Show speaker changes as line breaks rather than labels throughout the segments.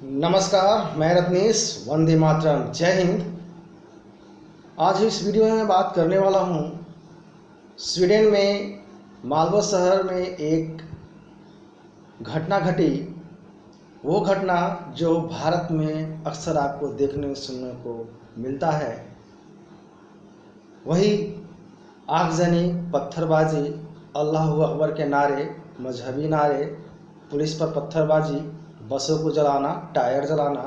नमस्कार, मैं रत्नेश। वंदे मातरम, जय हिंद। आज इस वीडियो में मैं बात करने वाला हूँ स्वीडन में माल्मो शहर में एक घटना घटी। वो घटना जो भारत में अक्सर आपको देखने सुनने को मिलता है, वही आगजनी, पत्थरबाजी, अल्लाह अकबर के नारे, मजहबी नारे, पुलिस पर पत्थरबाजी, बसों को जलाना, टायर जलाना।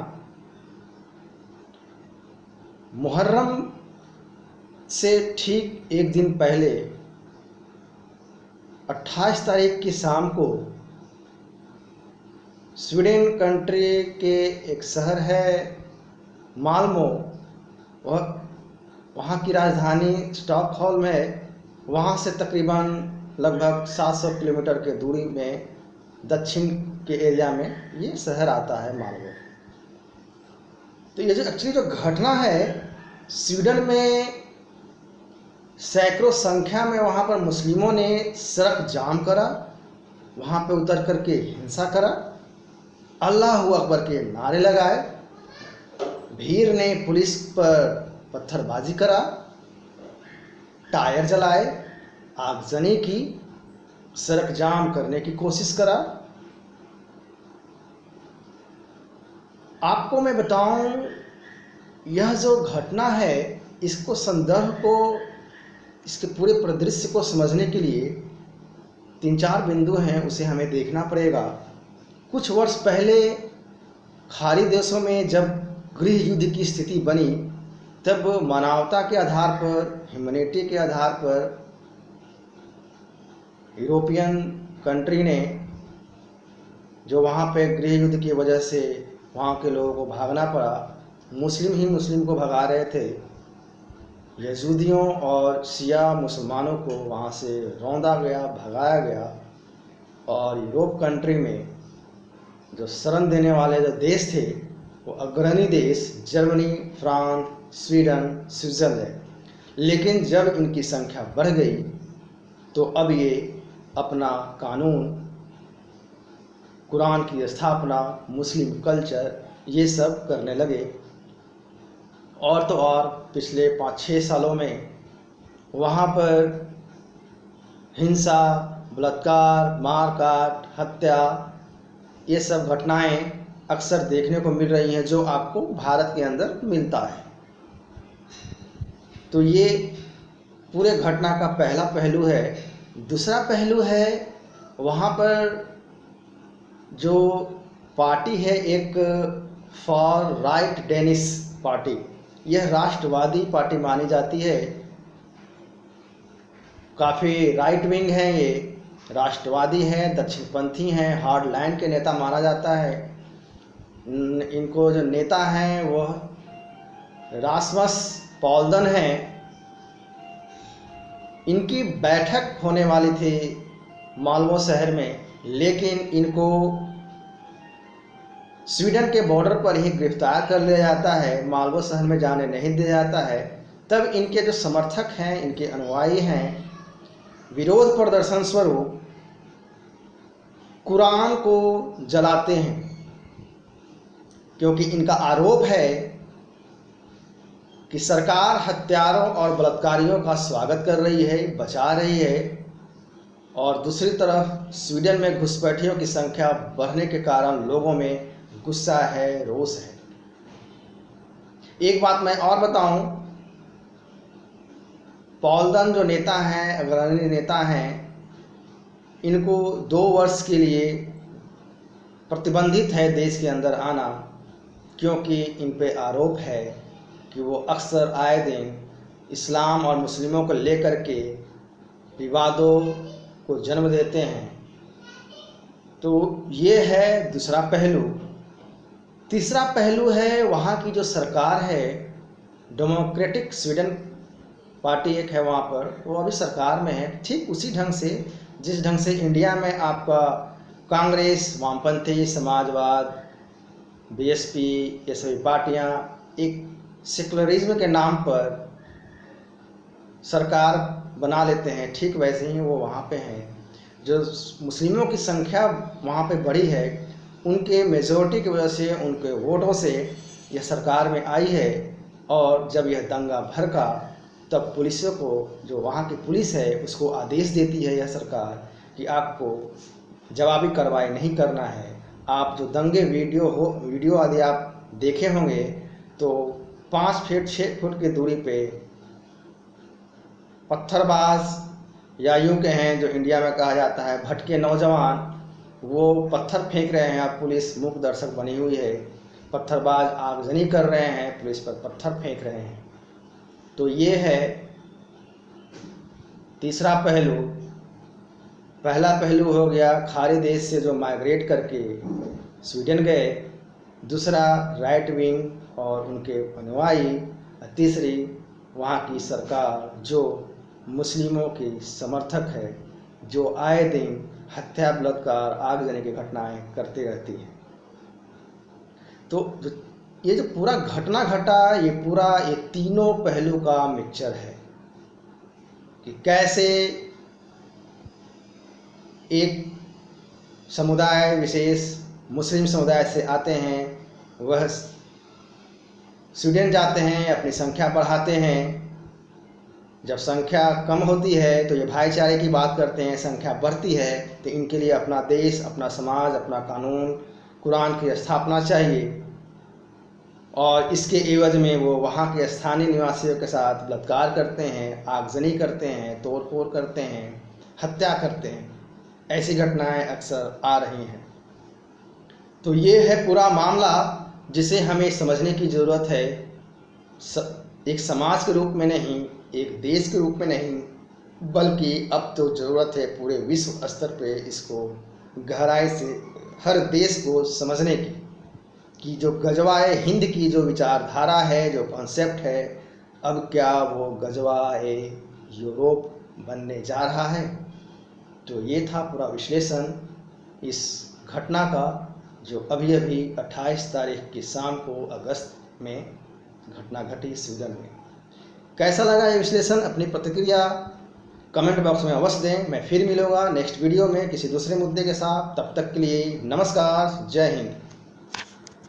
मुहर्रम से ठीक एक दिन पहले 28 तारीख की शाम को स्वीडन कंट्री के एक शहर है माल्मो, वहाँ की राजधानी स्टॉकहोल्म है। वहाँ से तकरीबन लगभग 700 किलोमीटर के दूरी में दक्षिण के एरिया में ये शहर आता है माल्मो। तो ये जो एक्चुअली जो घटना है, स्वीडन में सैकड़ों संख्या में वहाँ पर मुस्लिमों ने सड़क जाम करा, वहाँ पे उतर करके हिंसा करा, अल्लाह अकबर के नारे लगाए, भीड़ ने पुलिस पर पत्थरबाजी करा, टायर जलाए, आगजनी की, सड़क जाम करने की कोशिश करा। आपको मैं बताऊं, यह जो घटना है, इसको संदर्भ को, इसके पूरे परिदृश्य को समझने के लिए 3-4 बिंदु हैं, उसे हमें देखना पड़ेगा। कुछ वर्ष पहले खाड़ी देशों में जब गृह युद्ध की स्थिति बनी, तब मानवता के आधार पर, ह्यूमैनिटी के आधार पर यूरोपियन कंट्री ने, जो वहाँ पे गृह युद्ध की वजह से वहाँ के लोगों को भागना पड़ा, मुस्लिम ही मुस्लिम को भगा रहे थे, यहूदियों और शिया मुसलमानों को वहाँ से रौंदा गया, भगाया गया। और यूरोप कंट्री में जो शरण देने वाले जो देश थे, वो अग्रणी देश जर्मनी, फ्रांस, स्वीडन, स्विट्ज़रलैंड। लेकिन जब इनकी संख्या बढ़ गई तो अब ये अपना कानून, कुरान की स्थापना, मुस्लिम कल्चर, ये सब करने लगे। और तो और पिछले 5-6 सालों में वहाँ पर हिंसा, बलात्कार, मारकाट, हत्या, ये सब घटनाएं अक्सर देखने को मिल रही हैं, जो आपको भारत के अंदर मिलता है। तो ये पूरे घटना का पहला पहलू है। दूसरा पहलू है, वहाँ पर जो पार्टी है, एक फॉर राइट डेनिश पार्टी, यह राष्ट्रवादी पार्टी मानी जाती है। काफ़ी राइट विंग है, ये राष्ट्रवादी हैं, दक्षिणपंथी हैं, हार्ड लाइन के नेता माना जाता है। इनको जो नेता हैं वह रास्मस पालुदान हैं। इनकी बैठक होने वाली थी माल्मो शहर में, लेकिन इनको स्वीडन के बॉर्डर पर ही गिरफ्तार कर लिया जाता है, माल्मो शहर में जाने नहीं दिया जाता है। तब इनके जो समर्थक हैं, इनके अनुयायी हैं, विरोध प्रदर्शन स्वरूप कुरान को जलाते हैं, क्योंकि इनका आरोप है कि सरकार हत्यारों और बलात्कारियों का स्वागत कर रही है, बचा रही है। और दूसरी तरफ स्वीडन में घुसपैठियों की संख्या बढ़ने के कारण लोगों में गुस्सा है, रोष है। एक बात मैं और बताऊं, पालुदान जो नेता हैं, अग्रणी नेता हैं, इनको 2 वर्ष के लिए प्रतिबंधित है देश के अंदर आना, क्योंकि इन पे आरोप है कि वो अक्सर आए दिन इस्लाम और मुस्लिमों को लेकर के विवादों को जन्म देते हैं। तो ये है दूसरा पहलू। तीसरा पहलू है, वहाँ की जो सरकार है, डेमोक्रेटिक स्वीडन पार्टी एक है वहाँ पर, वो अभी सरकार में है। ठीक उसी ढंग से, जिस ढंग से इंडिया में आपका कांग्रेस, वामपंथी, समाजवाद, बीएसपी, ये सभी पार्टियाँ एक सेकुलरिज्म के नाम पर सरकार बना लेते हैं, ठीक वैसे ही वो वहाँ पे हैं। जो मुस्लिमों की संख्या वहाँ पे बढ़ी है, उनके मेजॉरिटी की वजह से, उनके वोटों से यह सरकार में आई है। और जब यह दंगा भड़का तब पुलिसों को, जो वहाँ की पुलिस है, उसको आदेश देती है यह सरकार कि आपको जवाबी कार्रवाई नहीं करना है। आप जो दंगे वीडियो आदि आप देखे होंगे तो 5 फीट 6 फुट की दूरी पे पत्थरबाज या यूँ कहें जो इंडिया में कहा जाता है भटके नौजवान, वो पत्थर फेंक रहे हैं। अब पुलिस मूक दर्शक बनी हुई है, पत्थरबाज आगजनी कर रहे हैं, पुलिस पर पत्थर फेंक रहे हैं। तो ये है तीसरा पहलू। पहला पहलू हो गया खाड़ी देश से जो माइग्रेट करके स्वीडन गए, दूसरा राइट विंग और उनके अनुयायी, तीसरी वहाँ की सरकार जो मुस्लिमों की समर्थक है, जो आए दिन हत्या, बलात्कार, आगजनी की घटनाएं करती रहती है। तो ये जो पूरा घटना घटा, ये तीनों पहलू का मिक्सचर है कि कैसे एक समुदाय विशेष मुस्लिम समुदाय से आते हैं, वह स्वीडन जाते हैं, अपनी संख्या बढ़ाते हैं। जब संख्या कम होती है तो ये भाईचारे की बात करते हैं, संख्या बढ़ती है तो इनके लिए अपना देश, अपना समाज, अपना कानून, कुरान की स्थापना चाहिए। और इसके एवज में वो वहाँ के स्थानीय निवासियों के साथ बलात्कार करते हैं, आगजनी करते हैं, तोड़फोड़ करते हैं, हत्या करते हैं। ऐसी घटनाएं अक्सर आ रही हैं। तो ये है पूरा मामला जिसे हमें समझने की ज़रूरत है, एक समाज के रूप में नहीं, एक देश के रूप में नहीं, बल्कि अब तो ज़रूरत है पूरे विश्व स्तर पे इसको गहराई से हर देश को समझने की कि जो गजवाए हिंद की जो विचारधारा है, जो कॉन्सेप्ट है, अब क्या वो गजवाए यूरोप बनने जा रहा है। तो ये था पूरा विश्लेषण इस घटना का जो अभी 28 तारीख की शाम को अगस्त में घटना घटी स्वीडन में। कैसा लगा ये विश्लेषण? अपनी प्रतिक्रिया कमेंट बॉक्स में अवश्य दें। मैं फिर मिलूंगा नेक्स्ट वीडियो में किसी दूसरे मुद्दे के साथ। तब तक के लिए नमस्कार, जय हिंद।